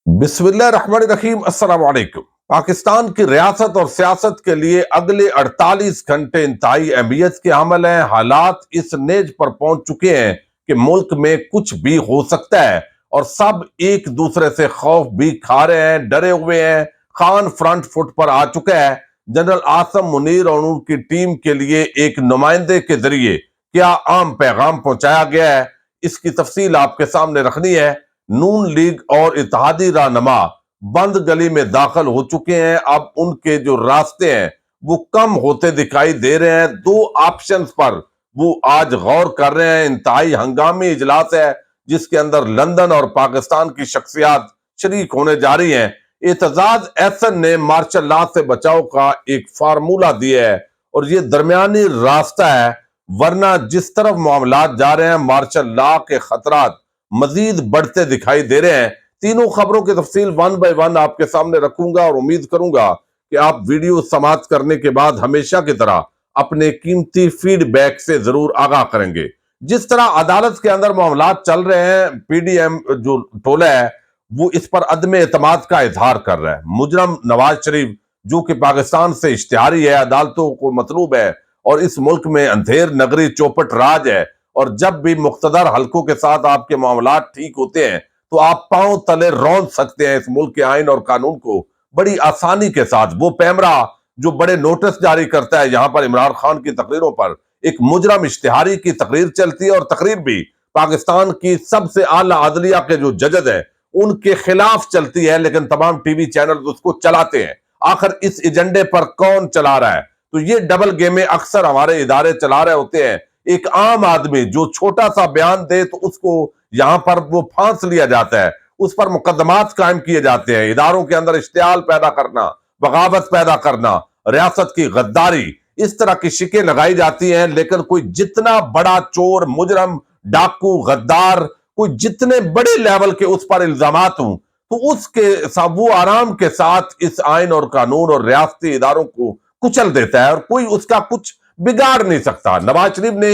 بسم اللہ الرحمن الرحیم۔ السلام علیکم۔ پاکستان کی ریاست اور سیاست کے لیے اگلے 48 گھنٹے انتہائی اہمیت کے حامل ہیں۔ حالات اس نیج پر پہنچ چکے ہیں کہ ملک میں کچھ بھی ہو سکتا ہے اور سب ایک دوسرے سے خوف بھی کھا رہے ہیں، ڈرے ہوئے ہیں۔ خان فرنٹ فٹ پر آ چکا ہے۔ جنرل عاصم منیر اور ان کی ٹیم کے لیے ایک نمائندے کے ذریعے کیا عام پیغام پہنچایا گیا ہے، اس کی تفصیل آپ کے سامنے رکھنی ہے۔ نون لیگ اور اتحادی رہنما بند گلی میں داخل ہو چکے ہیں۔ اب ان کے جو راستے ہیں وہ کم ہوتے دکھائی دے رہے ہیں۔ دو آپشنز پر وہ آج غور کر رہے ہیں۔ انتہائی ہنگامی اجلاس ہے جس کے اندر لندن اور پاکستان کی شخصیات شریک ہونے جا رہی ہیں۔ اعتزاز احسن نے مارشل لا سے بچاؤ کا ایک فارمولہ دیا ہے اور یہ درمیانی راستہ ہے، ورنہ جس طرف معاملات جا رہے ہیں مارشل لا کے خطرات مزید بڑھتے دکھائی دے رہے ہیں۔ تینوں خبروں کی تفصیل ون بائی ون آپ کے سامنے رکھوں گا اور امید کروں گا کہ آپ ویڈیو سماعت کرنے کے بعد ہمیشہ کی طرح اپنے قیمتی فیڈ بیک سے ضرور آگاہ کریں گے۔ جس طرح عدالت کے اندر معاملات چل رہے ہیں، پی ڈی ایم جو ٹولہ ہے وہ اس پر عدم اعتماد کا اظہار کر رہا ہے۔ مجرم نواز شریف جو کہ پاکستان سے اشتہاری ہے، عدالتوں کو مطلوب ہے اور اس ملک میں اندھیر نگری چوپٹ راج ہے، اور جب بھی مقتدر حلقوں کے ساتھ آپ کے معاملات ٹھیک ہوتے ہیں تو آپ پاؤں تلے رون سکتے ہیں اس ملک کے آئین اور قانون کو بڑی آسانی کے ساتھ۔ وہ پیمرا جو بڑے نوٹس جاری کرتا ہے، یہاں پر عمران خان کی تقریروں پر ایک مجرم اشتہاری کی تقریر چلتی ہے، اور تقریر بھی پاکستان کی سب سے اعلیٰ عدلیہ کے جو ججز ہیں ان کے خلاف چلتی ہے، لیکن تمام ٹی وی چینل اس کو چلاتے ہیں۔ آخر اس ایجنڈے پر کون چلا رہا ہے؟ تو یہ ڈبل گیمیں اکثر ہمارے ادارے چلا رہے ہوتے ہیں۔ ایک عام آدمی جو چھوٹا سا بیان دے تو اس کو یہاں پر وہ پھانس لیا جاتا ہے، اس پر مقدمات قائم کیے جاتے ہیں۔ اداروں کے اندر اشتعال پیدا کرنا، بغاوت پیدا کرنا، ریاست کی غداری، اس طرح کی شکیں لگائی جاتی ہیں، لیکن کوئی جتنا بڑا چور، مجرم، ڈاکو، غدار، کوئی جتنے بڑے لیول کے اس پر الزامات ہوں تو اس کے وہ آرام کے ساتھ اس آئین اور قانون اور ریاستی اداروں کو کچل دیتا ہے اور کوئی اس کا کچھ بگاڑ نہیں سکتا۔ نواز شریف نے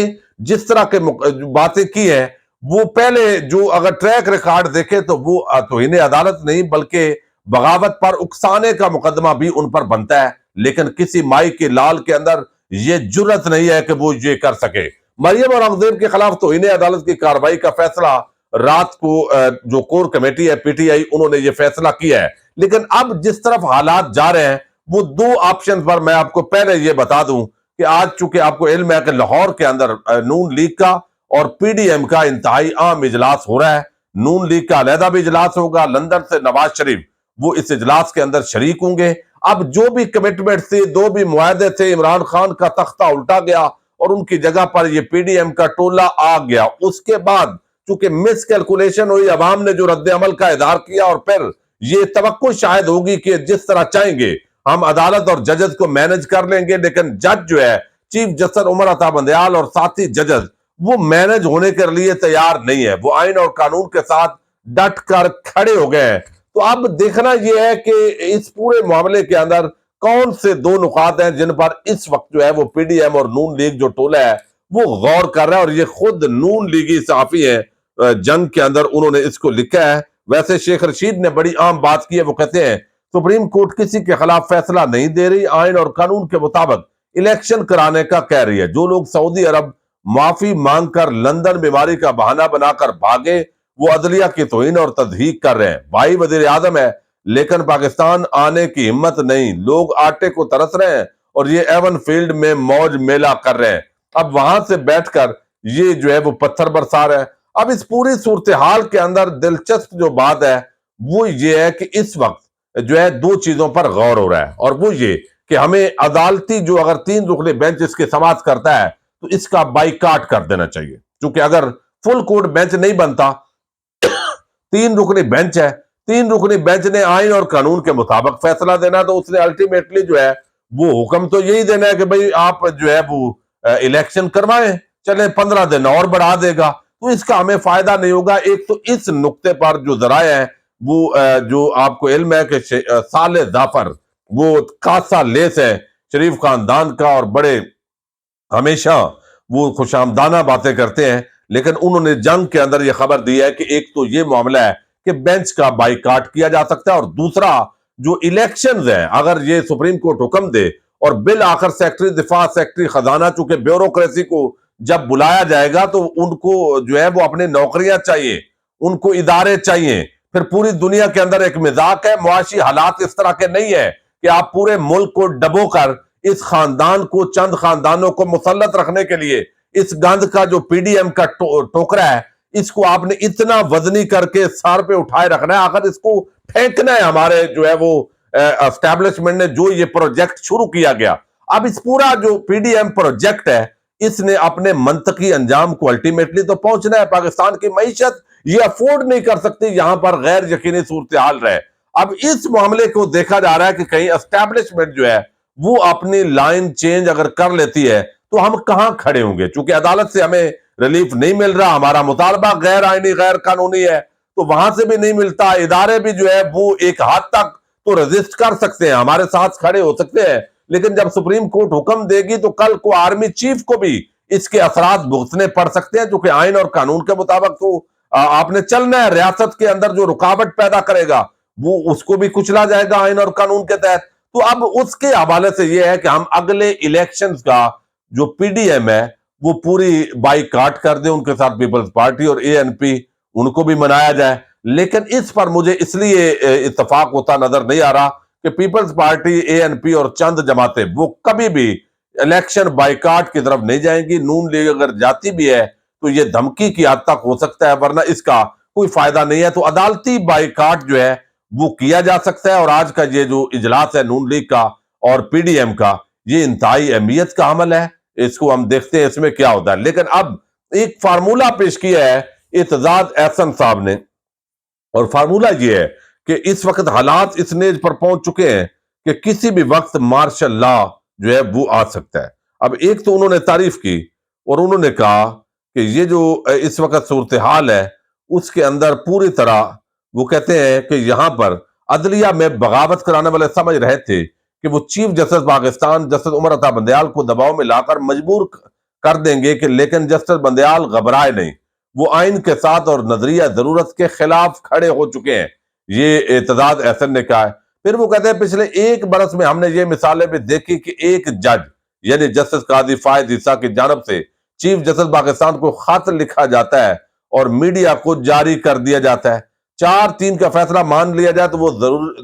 جس طرح کے باتیں کی ہیں وہ پہلے جو اگر ٹریک ریکارڈ دیکھے تو وہ توہین عدالت نہیں بلکہ بغاوت پر اکسانے کا مقدمہ بھی ان پر بنتا ہے، لیکن کسی مائی کے لال کے اندر یہ جرت نہیں ہے کہ وہ یہ کر سکے۔ مریم اورنگزیب کے خلاف توہین عدالت کی کارروائی کا فیصلہ رات کو جو کور کمیٹی ہے پی ٹی آئی انہوں نے یہ فیصلہ کیا ہے، لیکن اب جس طرف حالات جا رہے ہیں وہ دو آپشن پر میں آپ کو پہلے یہ بتا دوں کہ آج چونکہ آپ کو علم ہے کہ لاہور کے اندر نون لیگ کا اور پی ڈی ایم کا انتہائی عام اجلاس ہو رہا ہے۔ نون لیگ کا علیحدہ بھی اجلاس ہوگا، لندن سے نواز شریف وہ اس اجلاس کے اندر شریک ہوں گے۔ اب جو بھی کمٹمنٹ تھے، دو بھی معاہدے تھے، عمران خان کا تختہ الٹا گیا اور ان کی جگہ پر یہ پی ڈی ایم کا ٹولہ آ گیا۔ اس کے بعد چونکہ مس کیلکولیشن ہوئی، عوام نے جو رد عمل کا اظہار کیا، اور پھر یہ توقع شاید ہوگی کہ جس طرح چاہیں گے ہم عدالت اور ججز کو مینج کر لیں گے، لیکن جج جو ہے چیف جسٹس عمر عطا بندیال اور ساتھی ججز وہ مینج ہونے کے لیے تیار نہیں ہے، وہ آئین اور قانون کے ساتھ ڈٹ کر کھڑے ہو گئے ہیں۔ تو اب دیکھنا یہ ہے کہ اس پورے معاملے کے اندر کون سے دو نکات ہیں جن پر اس وقت جو ہے وہ پی ڈی ایم اور نون لیگ جو ٹولہ ہے وہ غور کر رہا ہے، اور یہ خود نون لیگی صحافی ہیں جنگ کے اندر انہوں نے اس کو لکھا ہے۔ ویسے شیخ رشید نے بڑی عام بات کی ہے، وہ کہتے ہیں سپریم کورٹ کسی کے خلاف فیصلہ نہیں دے رہی، آئین اور قانون کے مطابق الیکشن کرانے کا کہہ رہی ہے۔ جو لوگ سعودی عرب معافی مانگ کر لندن بیماری کا بہانہ بنا کر بھاگے وہ عدلیہ کی توہین اور تضحیک کر رہے ہیں۔ بھائی وزیر اعظم ہے لیکن پاکستان آنے کی ہمت نہیں، لوگ آٹے کو ترس رہے ہیں اور یہ ایون فیلڈ میں موج میلہ کر رہے ہیں۔ اب وہاں سے بیٹھ کر یہ جو ہے وہ پتھر برسا رہے ہیں۔ اب اس پوری صورتحال کے اندر دلچسپ جو بات ہے وہ یہ ہے کہ اس وقت جو ہے دو چیزوں پر غور ہو رہا ہے، اور وہ یہ کہ ہمیں عدالتی جو اگر 3 رکنی بینچ اس کے سماعت کرتا ہے تو اس کا بائیکاٹ کر دینا چاہیے، کیونکہ اگر فل کورٹ بینچ نہیں بنتا، 3 رکنی بینچ ہے، 3 رکنی بینچ نے آئین اور قانون کے مطابق فیصلہ دینا، تو اس نے الٹیمیٹلی جو ہے وہ حکم تو یہی دینا ہے کہ بھئی آپ جو ہے وہ الیکشن کروائیں، چلیں 15 دن اور بڑھا دے گا، تو اس کا ہمیں فائدہ نہیں ہوگا۔ ایک تو اس نقطے پر جو ذرائع ہیں وہ جو آپ کو علم ہے کہ صالح ظفر وہ خاصا لیس ہے شریف خاندان کا، اور بڑے ہمیشہ وہ خوش آمدانہ باتیں کرتے ہیں، لیکن انہوں نے جنگ کے اندر یہ خبر دی ہے کہ ایک تو یہ معاملہ ہے کہ بینچ کا بائیکاٹ کیا جا سکتا ہے، اور دوسرا جو الیکشنز ہیں اگر یہ سپریم کورٹ حکم دے اور بالآخر سیکٹری دفاع سیکٹری خزانہ چونکہ بیوروکریسی کو جب بلایا جائے گا تو ان کو جو ہے وہ اپنی نوکریاں چاہیے، ان کو ادارے چاہیے. پھر پوری دنیا کے اندر ایک مذاق ہے، معاشی حالات اس طرح کے نہیں ہے کہ آپ پورے ملک کو ڈبو کر اس خاندان کو چند خاندانوں کو مسلط رکھنے کے لیے اس گند کا جو پی ڈی ایم کا ٹوکرا ہے اس کو آپ نے اتنا وزنی کر کے سار پہ اٹھائے رکھنا ہے. آخر اس کو پھینکنا ہے ہمارے جو ہے وہ اسٹیبلشمنٹ نے جو یہ پروجیکٹ شروع کیا گیا. اب اس پورا جو پی ڈی ایم پروجیکٹ ہے اس نے اپنے منطقی انجام کو الٹیمیٹلی تو پہنچنا ہے. پاکستان کی معیشت یہ افورڈ نہیں کر سکتی یہاں پر غیر یقینی صورتحال رہے. اب اس معاملے کو دیکھا جا رہا ہے کہ کہیں اسٹیبلشمنٹ جو ہے وہ اپنی لائن چینج اگر کر لیتی ہے تو ہم کہاں کھڑے ہوں گے. چونکہ عدالت سے ہمیں ریلیف نہیں مل رہا، ہمارا مطالبہ غیر آئینی غیر قانونی ہے تو وہاں سے بھی نہیں ملتا. ادارے بھی جو ہے وہ ایک حد تک تو ریزسٹ کر سکتے ہیں، ہمارے ساتھ کھڑے ہو سکتے ہیں، لیکن جب سپریم کورٹ حکم دے گی تو کل کو آرمی چیف کو بھی اس کے اثرات بھگتنے پڑ سکتے ہیں. چونکہ آئین اور قانون کے مطابق تو آپ نے چلنا ہے، ریاست کے اندر جو رکاوٹ پیدا کرے گا وہ اس کو بھی کچلا جائے گا آئین اور قانون کے تحت. تو اب اس کے حوالے سے یہ ہے کہ ہم اگلے الیکشنز کا جو پی ڈی ایم ہے وہ پوری بائی کاٹ کر دیں، ان کے ساتھ پیپلز پارٹی اور اے این پی ان کو بھی منایا جائے. لیکن اس پر مجھے اس لیے اتفاق ہوتا نظر نہیں آ رہا کہ پیپلز پارٹی، اے این پی اور چند جماعتیں وہ کبھی بھی الیکشن بائیکاٹ کی طرف نہیں جائیں گی. نون لیگ اگر جاتی بھی ہے تو یہ دھمکی کی حد تک ہو سکتا ہے، ورنہ اس کا کوئی فائدہ نہیں ہے. تو عدالتی بائیکاٹ جو ہے وہ کیا جا سکتا ہے، اور آج کا یہ جو اجلاس ہے نون لیگ کا اور پی ڈی ایم کا یہ انتہائی اہمیت کا عمل ہے. اس کو ہم دیکھتے ہیں اس میں کیا ہوتا ہے. لیکن اب ایک فارمولہ پیش کیا ہے اعتزاز احسن صاحب نے، اور فارمولہ یہ ہے کہ اس وقت حالات اس نیج پر پہنچ چکے ہیں کہ کسی بھی وقت مارشل لا جو ہے وہ آ سکتا ہے. اب ایک تو انہوں نے تعریف کی اور انہوں نے کہا کہ یہ جو اس وقت صورتحال ہے اس کے اندر پوری طرح وہ کہتے ہیں کہ یہاں پر عدلیہ میں بغاوت کرانے والے سمجھ رہے تھے کہ وہ chief justice Pakistan justice Umar Ata Bandial کو دباؤ میں لا کر مجبور کر دیں گے، کہ لیکن جسٹس بندیال گھبرائے نہیں، وہ آئین کے ساتھ اور نظریہ ضرورت کے خلاف کھڑے ہو چکے ہیں. یہ اعتزاز احسن نے کہا ہے. پھر وہ کہتے ہیں پچھلے ایک برس میں ہم نے یہ مثالیں بھی دیکھی کہ ایک جج یعنی جسٹس قاضی فائد عیسیٰ کی جانب سے چیف جسٹس پاکستان کو خط لکھا جاتا ہے اور میڈیا کو جاری کر دیا جاتا ہے. 4-3 کا فیصلہ مان لیا جائے تو وہ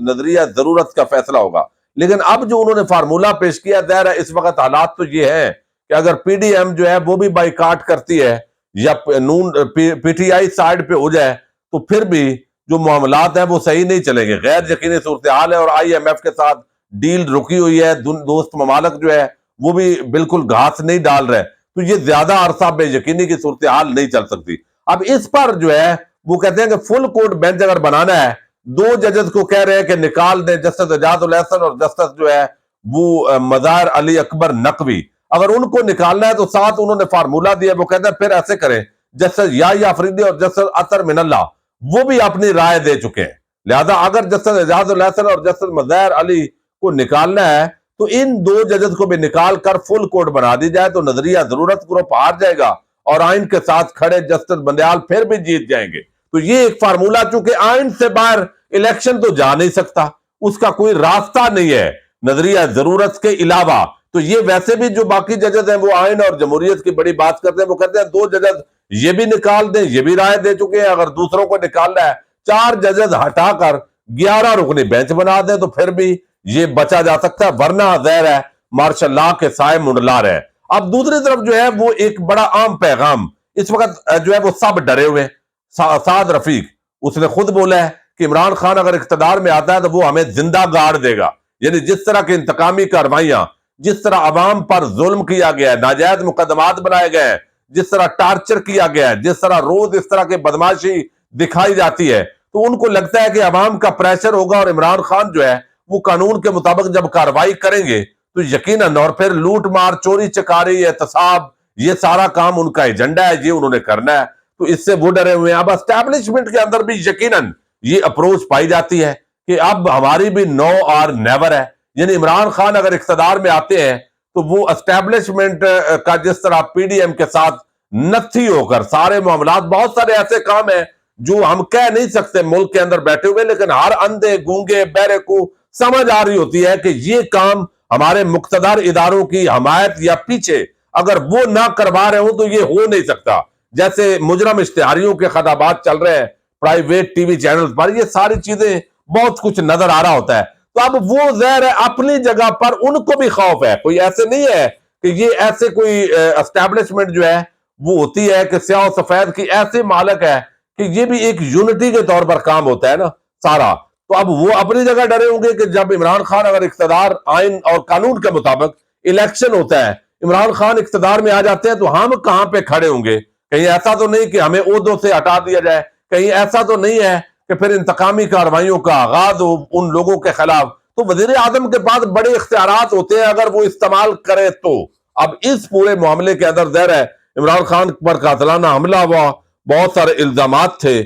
نظریہ ضرورت کا فیصلہ ہوگا. لیکن اب جو انہوں نے فارمولہ پیش کیا، ظاہر ہے اس وقت حالات تو یہ ہیں کہ اگر پی ڈی ایم جو ہے وہ بھی بائیکاٹ کرتی ہے یا پی ٹی آئی سائیڈ پہ ہو جائے تو پھر بھی جو معاملات ہیں وہ صحیح نہیں چلیں گے. غیر یقینی صورتحال ہے اور آئی ایم ایف کے ساتھ ڈیل رکی ہوئی ہے، دوست ممالک جو ہے وہ بھی بالکل گھاس نہیں ڈال رہے، تو یہ زیادہ عرصہ بے یقینی کی صورتحال نہیں چل سکتی. اب اس پر جو ہے وہ کہتے ہیں کہ فل کورٹ بینچ اگر بنانا ہے، 2 ججز کو کہہ رہے ہیں کہ نکال دیں، جسٹس اعجاز الاحسن اور جسٹس جو ہے وہ مظاہر علی اکبر نقوی. اگر ان کو نکالنا ہے تو ساتھ انہوں نے فارمولہ دیا، وہ کہتے ہیں پھر ایسے کریں جسٹس یحییٰ افریدی اور جسٹس اطہر من اللہ وہ بھی اپنی رائے دے چکے ہیں. لہذا اگر جسٹس اعجاز الاحسن اور جسٹس مظاہر علی کو نکالنا ہے تو ان 2 ججز کو بھی نکال کر فل کورٹ بنا دی جائے تو نظریہ ضرورت گروپ ہار جائے گا اور آئین کے ساتھ کھڑے جسٹس بندیال پھر بھی جیت جائیں گے. تو یہ ایک فارمولہ، چونکہ آئین سے باہر الیکشن تو جا نہیں سکتا، اس کا کوئی راستہ نہیں ہے نظریہ ضرورت کے علاوہ. تو یہ ویسے بھی جو باقی ججز ہیں وہ آئین اور جمہوریت کی بڑی بات کرتے ہیں، وہ کہتے ہیں 2 ججز یہ بھی نکال دیں، یہ بھی رائے دے چکے ہیں، اگر دوسروں کو نکالنا ہے 4 ججز ہٹا کر 11 رکنی بینچ بنا دیں تو پھر بھی یہ بچا جا سکتا ہے، ورنہ ظاہر ہے مارشل لا کے سائے منڈلا رہے ہیں. اب دوسری طرف جو ہے وہ ایک بڑا عام پیغام اس وقت جو ہے وہ سب ڈرے ہوئے ہیں. سعد رفیق اس نے خود بولا ہے کہ عمران خان اگر اقتدار میں آتا ہے تو وہ ہمیں زندہ گاڑ دے گا. یعنی جس طرح کی انتقامی کارروائیاں، جس طرح عوام پر ظلم کیا گیا ہے، ناجائز مقدمات بنائے گئے ہیں، جس طرح ٹارچر کیا گیا ہے، جس طرح روز اس طرح کی بدماشی دکھائی جاتی ہے، تو ان کو لگتا ہے کہ عوام کا پریشر ہوگا اور عمران خان جو ہے وہ قانون کے مطابق جب کارروائی کریں گے تو یقیناً، اور پھر لوٹ مار، چوری چکاری، احتساب، یہ سارا کام ان کا ایجنڈا ہے، یہ انہوں نے کرنا ہے. تو اس سے وہ ڈرے ہوئے ہیں. اب اسٹیبلشمنٹ کے اندر بھی یقیناً یہ اپروچ پائی جاتی ہے کہ اب ہماری بھی نو اور نیور ہے. یعنی عمران خان اگر اقتدار میں آتے ہیں تو وہ اسٹیبلشمنٹ کا جس طرح پی ڈی ایم کے ساتھ نتھی ہو کر سارے معاملات، بہت سارے ایسے کام ہیں جو ہم کہہ نہیں سکتے ملک کے اندر بیٹھے ہوئے، لیکن ہر اندھے گونگے بہرے کو سمجھ آ رہی ہوتی ہے کہ یہ کام ہمارے مقتدر اداروں کی حمایت یا پیچھے اگر وہ نہ کروا رہے ہوں تو یہ ہو نہیں سکتا. جیسے مجرم اشتہاریوں کے خطابات چل رہے ہیں پرائیویٹ ٹی وی چینل پر، یہ ساری چیزیں بہت کچھ نظر آ رہا ہوتا ہے. تو اب وہ ظاہر ہے اپنی جگہ پر ان کو بھی خوف ہے. کوئی ایسے نہیں ہے کہ یہ ایسے کوئی اسٹیبلشمنٹ جو ہے وہ ہوتی ہے کہ سیاہ و سفید کی ایسے مالک ہے کہ یہ بھی ایک یونٹی کے طور پر کام ہوتا ہے نا سارا. تو اب وہ اپنی جگہ ڈرے ہوں گے کہ جب عمران خان اگر اقتدار آئین اور قانون کے مطابق الیکشن ہوتا ہے، عمران خان اقتدار میں آ جاتے ہیں تو ہم کہاں پہ کھڑے ہوں گے؟ کہیں ایسا تو نہیں کہ ہمیں عہدوں سے ہٹا دیا جائے، کہیں ایسا تو نہیں ہے کہ پھر انتقامی کارروائیوں کا آغاز ہو ان لوگوں کے خلاف. تو وزیر اعظم کے پاس بڑے اختیارات ہوتے ہیں اگر وہ استعمال کرے تو. اب اس پورے معاملے کے اندر ظاہر ہے عمران خان پر قاتلانہ حملہ ہوا، بہت سارے الزامات تھے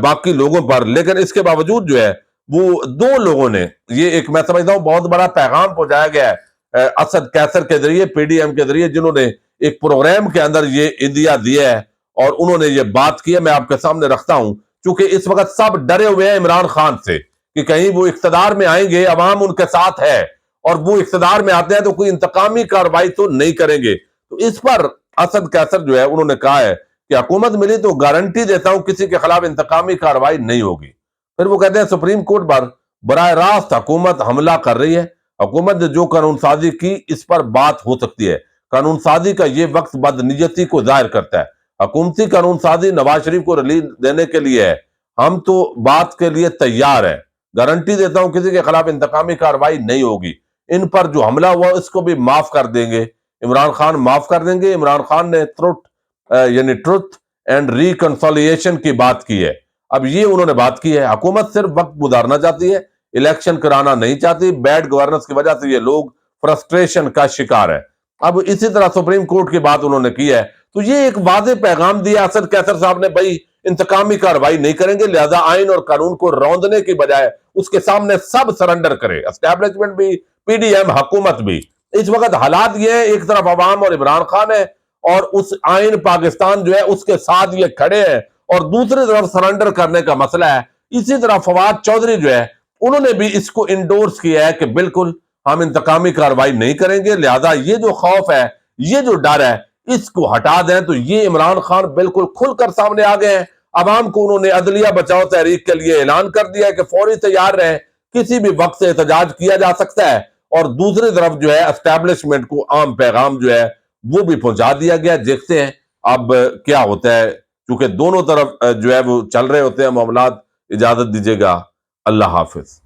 باقی لوگوں پر، لیکن اس کے باوجود جو ہے وہ دو لوگوں نے یہ ایک میں سمجھتا ہوں بہت بڑا پیغام پہنچایا گیا ہے اسد کیسر کے ذریعے، پی ڈی ایم کے ذریعے، جنہوں نے ایک پروگرام کے اندر یہ عندیہ دیا ہے اور انہوں نے یہ بات کی ہے. میں آپ کے سامنے رکھتا ہوں چونکہ اس وقت سب ڈرے ہوئے ہیں عمران خان سے کہ کہیں وہ اقتدار میں آئیں گے، عوام ان کے ساتھ ہے اور وہ اقتدار میں آتے ہیں تو کوئی انتقامی کارروائی تو نہیں کریں گے. تو اس پر اسد کیسر جو ہے انہوں نے کہا ہے کہ حکومت ملی تو گارنٹی دیتا ہوں کسی کے خلاف انتقامی کارروائی نہیں ہوگی. پھر وہ کہتے ہیں سپریم کورٹ پر براہ راست حکومت حملہ کر رہی ہے، حکومت نے جو قانون سازی کی اس پر بات ہو سکتی ہے، قانون سازی کا یہ وقت بدنیتی کو ظاہر کرتا ہے. حکومتی قانون سازی نواز شریف کو ریلیز دینے کے لیے ہے، ہم تو بات کے لیے تیار ہیں، گارنٹی دیتا ہوں کسی کے خلاف انتقامی کارروائی نہیں ہوگی. ان پر جو حملہ ہوا اس کو بھی معاف کر دیں گے، عمران خان معاف کر دیں گے. عمران خان نے ٹروتھ اینڈ ریکنسولیشن کی بات کی ہے. اب یہ انہوں نے بات کی ہے، حکومت صرف وقت گزارنا چاہتی ہے، الیکشن کرانا نہیں چاہتی، بیڈ گورننس کی وجہ سے یہ لوگ فرسٹریشن کا شکار ہے. اب اسی طرح سپریم کورٹ کی بات انہوں نے کی ہے. تو یہ ایک واضح پیغام دیا اسد کیسر صاحب نے، بھائی انتقامی کارروائی نہیں کریں گے، لہذا آئین اور قانون کو روندنے کی بجائے اس کے سامنے سب سرنڈر کرے، اسٹیبلشمنٹ بھی، پی ڈی ایم، حکومت بھی. اس وقت حالات یہ ہیں ایک طرف عوام اور عمران خان ہے اور اس آئین پاکستان جو ہے اس کے ساتھ یہ کھڑے ہیں، اور دوسری طرف سرنڈر کرنے کا مسئلہ ہے. اسی طرح فواد چودھری جو ہے انہوں نے بھی اس کو انڈورس کیا ہے کہ بالکل ہم انتقامی کارروائی نہیں کریں گے، لہذا یہ جو خوف ہے، یہ جو ڈر ہے، اس کو ہٹا دیں. تو یہ عمران خان بالکل کھل کر سامنے آ گئے ہیں. عوام کو انہوں نے عدلیہ بچاؤ تحریک کے لیے اعلان کر دیا ہے کہ فوری تیار رہیں، کسی بھی وقت سے احتجاج کیا جا سکتا ہے. اور دوسری طرف جو ہے اسٹیبلشمنٹ کو عام پیغام جو ہے وہ بھی پہنچا دیا گیا. دیکھتے ہیں اب کیا ہوتا ہے، کیونکہ دونوں طرف جو ہے وہ چل رہے ہوتے ہیں معاملات. اجازت دیجیے گا، اللہ حافظ.